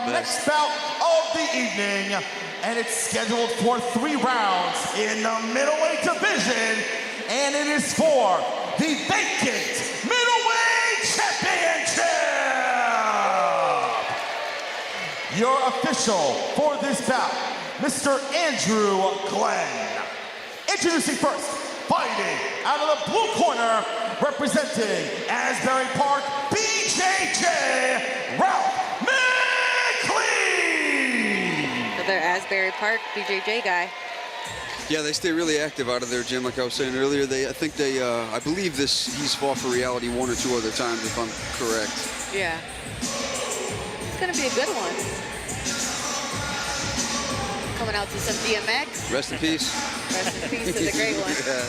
next bout of the evening, and it's scheduled for 3 rounds in the middleweight division, and it is for the vacant middleweight championship. Your official for this bout, Mr. Andrew Glenn. Introducing first, fighting out of the blue corner, representing Asbury Park, BJJ, Ralph McLean. Another Asbury Park BJJ guy. Yeah, they stay really active out of their gym, like I was saying earlier. I believe he's fought for reality 1 or 2 other times, if I'm correct. Yeah. It's gonna be a good one. Coming out to some DMX. Rest in peace. Rest in peace to the great one. Yeah.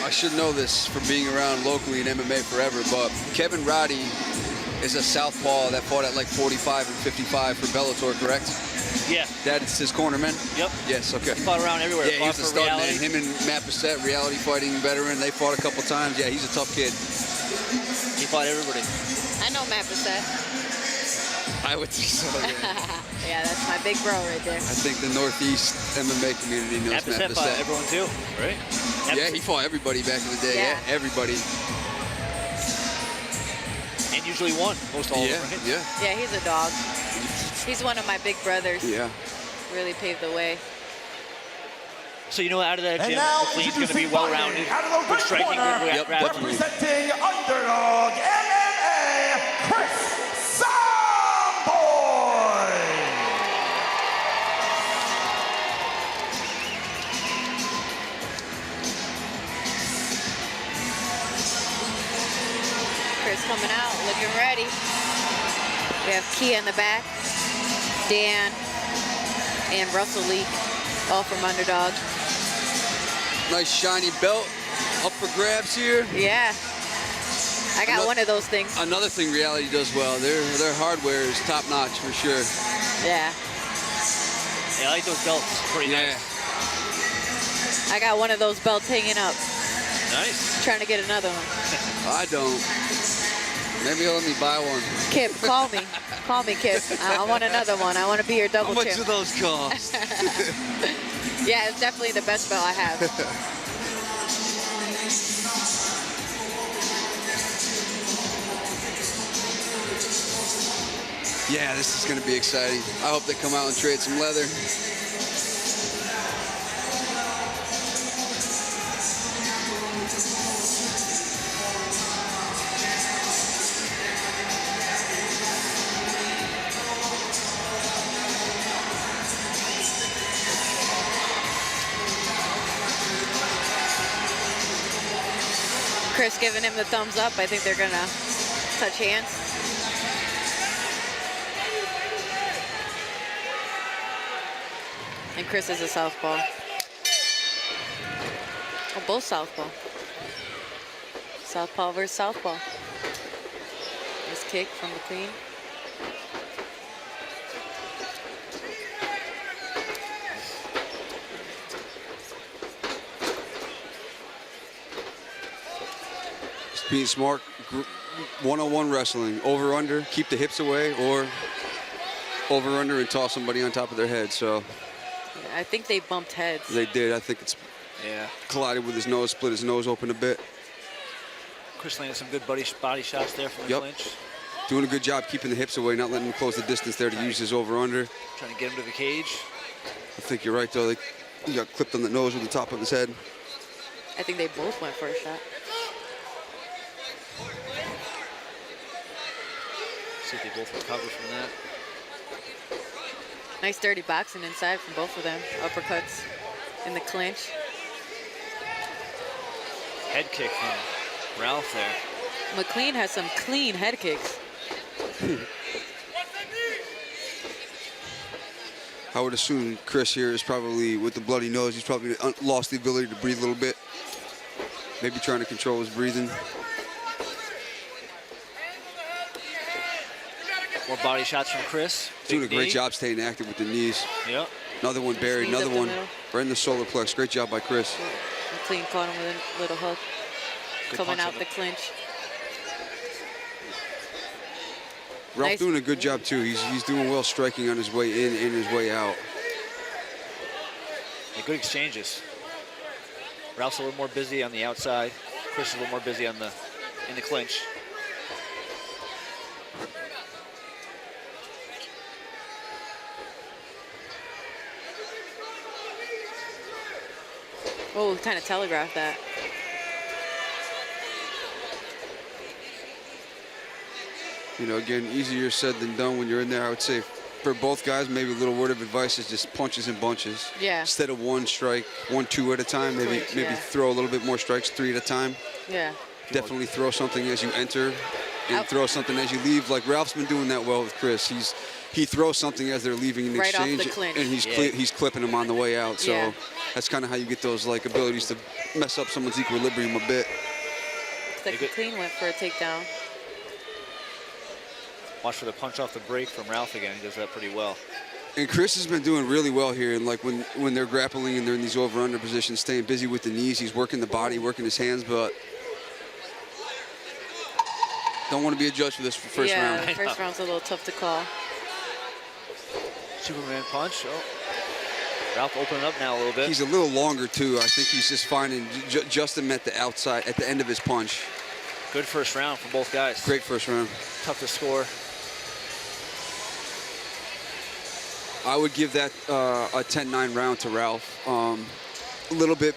I should know this from being around locally in MMA forever, but Kevin Roddy is a southpaw that fought at like 45 and 55 for Bellator, correct? Yeah. That's his cornerman? Yep. Yes, okay. He fought around everywhere. Yeah, he's a stud, man. Him and Matt Bissett, reality fighting veteran, they fought a couple times. Yeah, he's a tough kid. He fought everybody. I know Matt Bissett. I would think so, yeah. Yeah, that's my big bro right there. I think the Northeast MMA community knows Matt Bissett. Fought everyone too, right? Yeah, he fought everybody back in the day. Yeah, everybody. And usually won most all of them, right? Yeah. Yeah, he's a dog. He's one of my big brothers. Yeah. Really paved the way. So you know, out of that gym, now, McLean's going to be well-rounded, good striking, good grappling. Representing Underdog MMA, Chris Samboy. Chris coming out, looking ready. We have Kia in the back, Dan, and Russell Leak, all from Underdog. Nice shiny belt up for grabs here. Yeah, I got one of those things. Another thing reality does well, their hardware is top notch for sure. Yeah. Yeah, I like those belts, pretty nice. I got one of those belts hanging up. Nice. Trying to get another one. I don't. Maybe he'll let me buy one. Kip, call me. Call me, Kip. I want another one. I want to be your double champ. How much do those cost? Yeah, it's definitely the best belt I have. Yeah, this is going to be exciting. I hope they come out and trade some leather. Chris giving him the thumbs up. I think they're going to touch hands. And Chris is a southpaw. Oh, both southpaw. Southpaw versus southpaw. Nice kick from McLean. Just being smart, one-on-one wrestling, over-under, keep the hips away, or over-under and toss somebody on top of their head. So I think they bumped heads. they did. I think it's collided with his nose, split his nose open a bit. Chris landed some good body shots there from the clinch. Doing a good job keeping the hips away, not letting him close the distance there to use his over-under. Trying to get him to the cage. I think you're right, though. He got clipped on the nose with the top of his head. I think they both went for a shot. See if they both recover from that. Nice dirty boxing inside from both of them. Uppercuts in the clinch. Head kick from Ralph there. McLean has some clean head kicks. I would assume Chris here is probably, with the bloody nose, he's probably lost the ability to breathe a little bit. Maybe trying to control his breathing. More body shots from Chris. Doing a Big great knee. job staying active with the knees. Yep. Another one buried, Knees up another the one middle. right in the solar plex. Great job by Chris. McLean caught him with a little hook. Good Coming punch out in the clinch. Ralph Nice. doing a good job too. He's doing well striking on his way in and his way out. Yeah, good exchanges. Ralph's a little more busy on the outside. Chris is a little more busy on in the clinch. Oh, kind of telegraphed that. You know, again, easier said than done when you're in there. I would say for both guys, maybe a little word of advice is just punches and bunches. Yeah. Instead of one strike, 1, 2 at a time, maybe Clinch, maybe yeah. throw a little bit more strikes, 3 at a time. Yeah. Definitely throw something as you enter and throw something as you leave. Like Ralph's been doing that well with Chris. He throws something as they're leaving an Right off the exchange, clinch. and he's clipping them on the way out. So Yeah. that's kind of how you get those like abilities to mess up someone's equilibrium a bit. Looks like McLean went for a takedown. Watch for the punch off the break from Ralph again. He does that pretty well. And Chris has been doing really well here. And like when they're grappling and they're in these over-under positions, staying busy with the knees, he's working the body, working his hands, but don't want to be a judge for this first yeah, round. the first round's a little tough to call. Superman punch. Oh. Ralph opening up now a little bit. He's a little longer too. I think he's just finding Justin at the outside, at the end of his punch. Good first round for both guys. Great first round. Tough to score. I would give that a 10-9 round to Ralph. A little bit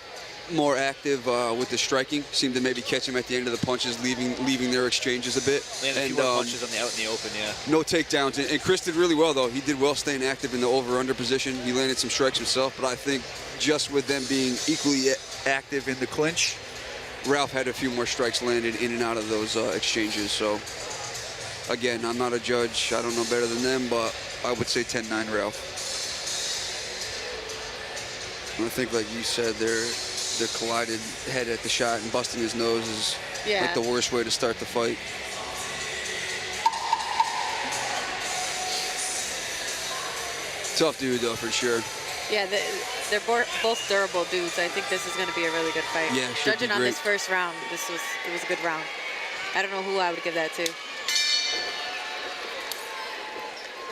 more active with the striking. Seemed to maybe catch him at the end of the punches, leaving their exchanges a bit. Landed a few more punches on the out in the open, yeah. No takedowns. And Chris did really well, though. He did well staying active in the over-under position. He landed some strikes himself, but I think just with them being equally active in the clinch, Ralph had a few more strikes landed in and out of those exchanges. So, again, I'm not a judge. I don't know better than them, but I would say 10-9 Ralph. And I think, like you said, their collided head at the shot and busting his nose is like the worst way to start the fight. Tough dude, though, for sure. Yeah, they're both durable dudes. I think this is going to be a really good fight. Yeah, should Judging be on great. this first round, it was a good round. I don't know who I would give that to.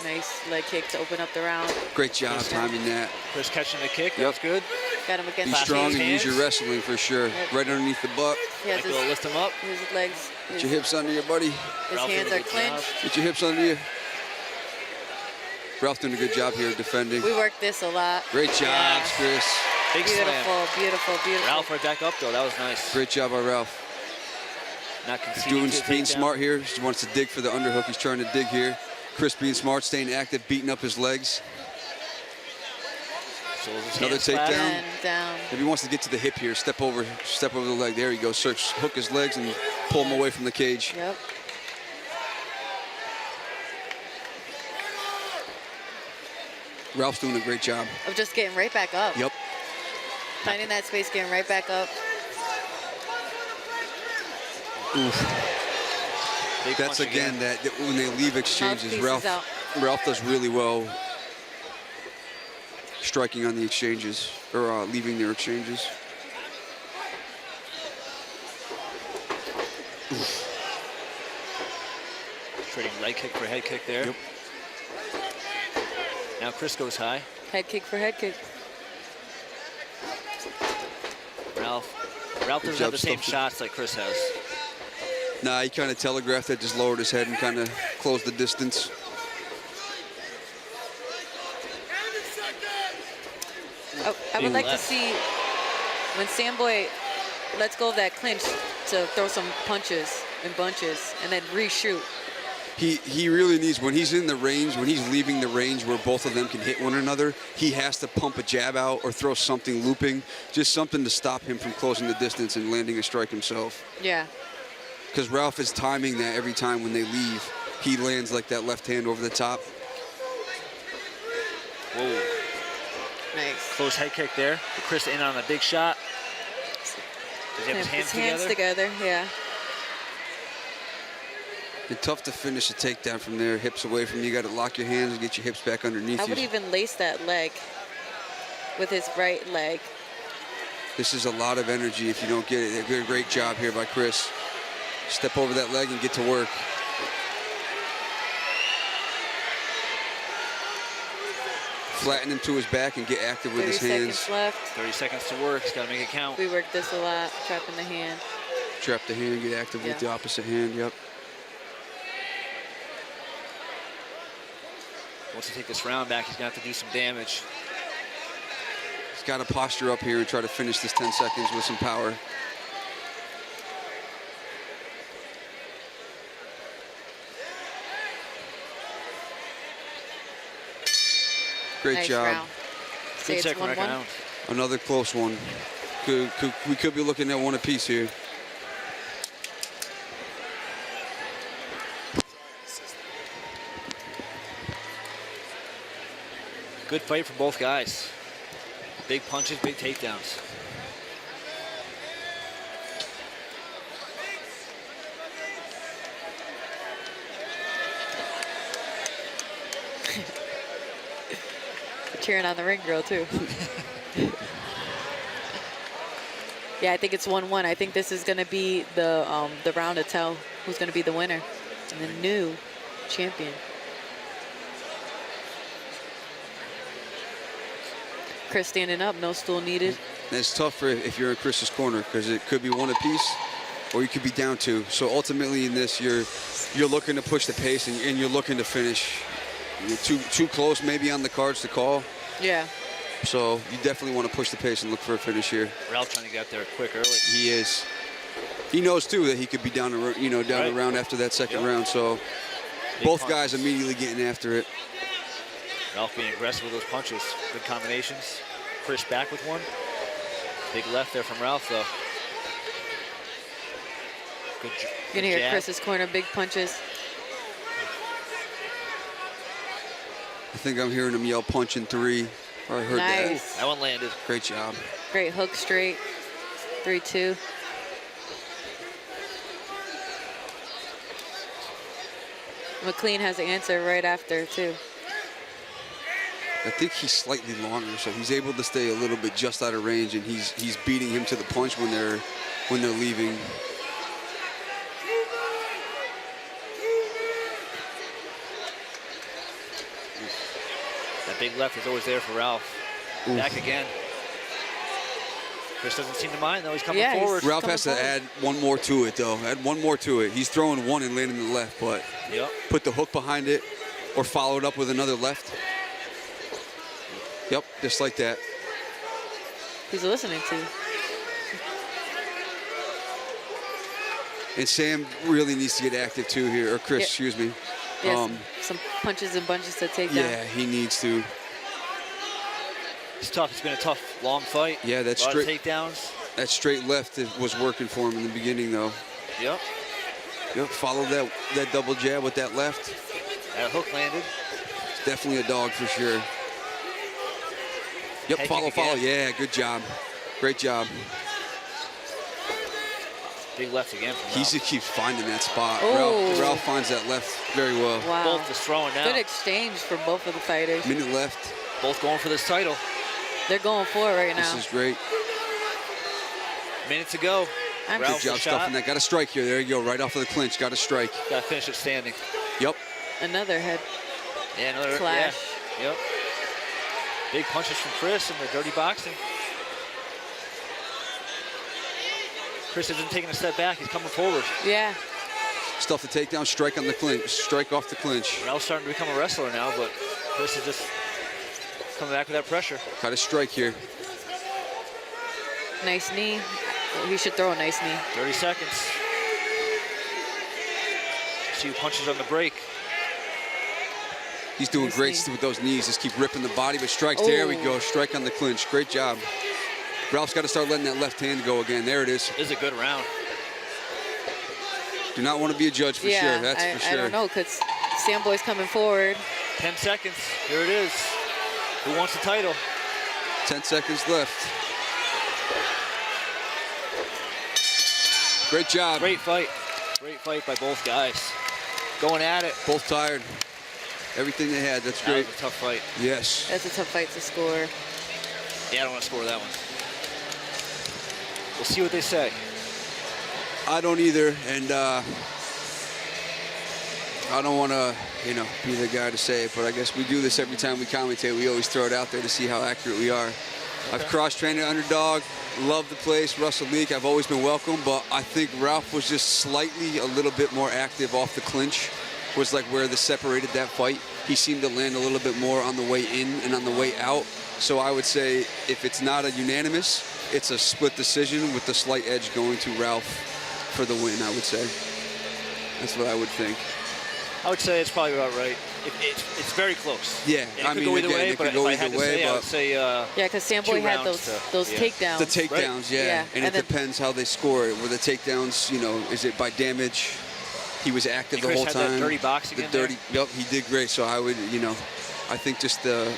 Nice leg kick to open up the round. Great job timing that. Chris catching the kick. Yep. That's good. Got him against Be the strong cage. and use your wrestling for sure. Yep. Right underneath the butt. He has Might go lift him up. his legs. Get your hips under you, buddy. His Ralph hands did a are good clinched. job. Get your hips under you. Ralph doing a good job here defending. We worked this a lot. Great job, Yeah. Chris. Big Beautiful, slam. beautiful, beautiful. Ralph right back up, though. That was nice. Great job by Ralph. Not conceding Doing to a being takedown. smart here. He wants to dig for the underhook. He's trying to dig here. Chris being smart, staying active, beating up his legs. So his Another hands flat. takedown. And down. If he wants to get to the hip here, step over the leg. There he goes. Search, hook his legs and pull him away from the cage. Yep. Ralph's doing a great job. Of just getting right back up. Yep. Finding that space, getting right back up. Big That's punch again that when they leave exchanges, Mouthpiece is out. Ralph does really well striking on the exchanges or leaving their exchanges. Trading leg kick for head kick there. Yep. Now Chris goes high. Head kick for head kick. Ralph doesn't job, have the same Stumpy. shots like Chris has. Nah, he kind of telegraphed it, just lowered his head and kind of closed the distance. I would like to left. see when Samboy lets go of that clinch to throw some punches and bunches and then reshoot. He really needs, when he's in the range, when he's leaving the range where both of them can hit one another, he has to pump a jab out or throw something looping, just something to stop him from closing the distance and landing a strike himself. Yeah. Because Ralph is timing that every time when they leave. He lands like that left hand over the top. Whoa. Close head kick there. Chris in on a big shot. Does he have his hands together? Yeah. It's tough to finish a takedown from there, hips away from you. You got to lock your hands and get your hips back underneath you. I would even lace that leg with his right leg. This is a lot of energy if you don't get it. They did a great job here by Chris. Step over that leg and get to work. Flatten him to his back and get active with his 30 hands. seconds left. 30 seconds to work. He's got to make it count. We work this a lot, trapping the hand. Trap the hand, get active with the opposite hand, yep. Once he take this round back, he's going to have to do some damage. He's got to posture up here and try to finish this 10 seconds with some power. Great Nice job. round. Say Good it's second 1-1. round. Another close one. We could be looking at one apiece here. Good fight from both guys. Big punches, big takedowns. Cheering on the ring girl too. Yeah, I think it's 1-1. I think this is going to be the round to tell who's going to be the winner and the new champion. Chris standing up, no stool needed. And it's tough if you're in Chris's corner because it could be one apiece or you could be down two. So ultimately in this, you're looking to push the pace and you're looking to finish. You're too close maybe on the cards to call. Yeah. So you definitely want to push the pace and look for a finish here. Ralph trying to get there quick early. He is. He knows too that he could be down the round after that second round. So both guys immediately getting after it. Ralph being aggressive with those punches. Good combinations. Chris back with one. Big left there from Ralph though. Good You're gonna hear jab. Chris's corner, big punches. I think I'm hearing him yell punch in 3. Or I heard that. Nice. That one landed. Great job. Great hook straight. 3-2. McLean has the answer right after too. I think he's slightly longer, so he's able to stay a little bit just out of range, and he's beating him to the punch when they're leaving. That big left is always there for Ralph. Oof. Back again. Chris doesn't seem to mind though. He's coming Yeah, forward. Ralph has to add one more to it, though. Add one more to it. He's throwing one and landing the left, but put the hook behind it or follow it up with another left. Yep, just like that. Who's listening to? And Sam really needs to get active too here, or Chris, Yeah. excuse me. Yeah, some punches and bunches to take down. Yeah, he needs to. It's tough. It's been a tough, long fight. Yeah, that a lot of straight takedowns. That straight left was working for him in the beginning, though. Yep. Yep, follow that double jab with that left. That hook landed. It's definitely a dog for sure. Yep, Head follow. kick again. Yeah, good job. Great job. Big left again from He Ralph. just keeps finding that spot. Oh. Ralph finds that left very well. Wow. Both just throwing now. Good exchange for both of the fighters. Minute left. Both going for this title. They're going for it right now. This is great. Minute to go. I'm Good Ralph's job a shot. stuffing that. Got a strike here. There you go. Right off of the clinch. Got a strike. Got to finish it standing. Yep. Another head. Yeah, another Clash. Yeah. Yep. Big punches from Chris in the dirty boxing. Chris isn't taking a step back. He's coming forward. Yeah. Stuff the takedown. Strike on the clinch. Strike off the clinch. Ralph's starting to become a wrestler now, but Chris is just coming back with that pressure. Got a strike here. Nice knee. He should throw a nice knee. 30 seconds. See who punches on the break. He's doing Nice great knee. with those knees. Just keep ripping the body, but strikes. There we go. Strike on the clinch. Great job. Ralph's got to start letting that left hand go again. There it is. This is a good round. Do not want to be a judge for yeah, sure. That's for sure. I don't know, because Samboy's coming forward. 10 seconds. Here it is. Who wants the title? 10 seconds left. Great job. Great fight. Great fight by both guys. Going at it. Both tired. Everything they had. That's great. That was a tough fight. Yes. That's a tough fight to score. Yeah, I don't want to score that one. We'll see what they say. I don't either, and I don't want to, be the guy to say it, but I guess we do this every time we commentate. We always throw it out there to see how accurate we are. I've cross-trained at Underdog, love the place. Russell Leak, I've always been welcome, but I think Ralph was just slightly a little bit more active off the clinch, was like where this separated that fight. He seemed to land a little bit more on the way in and on the way out. So I would say if it's not a unanimous, it's a split decision with the slight edge going to Ralph for the win, I would say. That's what I would think. I would say it's probably about right. It's very close. Yeah, I mean, could go either way, but if I had to say, I would say yeah, because Samboy had those takedowns. The takedowns, right? yeah. And it then depends how they score it. Were the takedowns, is it by damage? He was active the whole had time. That dirty boxing in there. Yep, he did great. So I would, I think just the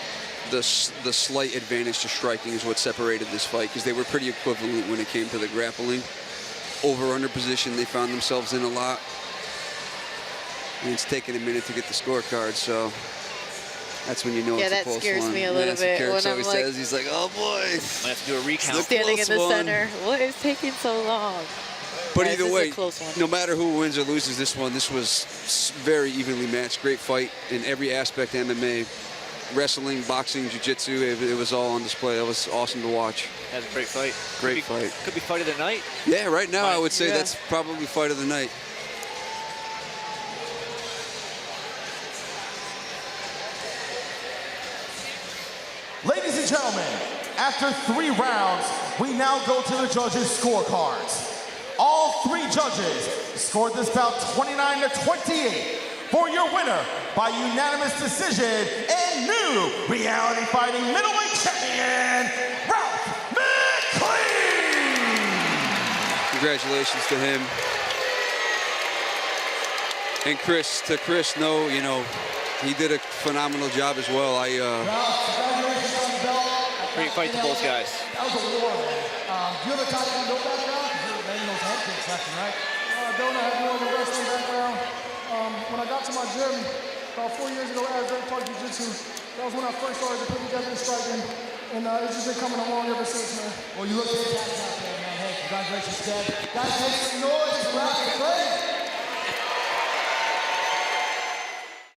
slight advantage to striking is what separated this fight, because they were pretty equivalent when it came to the grappling. Over-under position they found themselves in a lot. And it's taken a minute to get the scorecard, so that's when you know it's a close one. Yeah, that scares me a little bit. When I'm like, he's like, oh boy. Might have to do a recount. Standing in the center. What is taking so long? But Yeah, either this is way, a close one. no matter who wins or loses this one, this was very evenly matched. Great fight in every aspect of MMA. Wrestling, boxing, jiu-jitsu, it was all on display. It was awesome to watch. That's a great fight. Great fight. Could be fight of the night. Yeah, right now I would say that's probably fight of the night. Ladies and gentlemen, after 3 rounds, we now go to the judges' scorecards. All 3 judges scored this bout 29-28 for your winner by unanimous decision and new reality fighting middleweight champion, Ralph McLean! Congratulations to him. And Chris, he did a phenomenal job as well. Great fight to both guys. That was a war, man. Do you have a Taekwondo background? You're laying those head kicks left and right. I don't have more of a wrestling background. When I got to my gym about 4 years ago at Great Park Jiu-Jitsu, that was when I first started to put together the striking, and it's just been coming along ever since, man. Well, you look fantastic out there, man. Hey, congratulations, Dad. Guys, make some noise. Ralph McLean.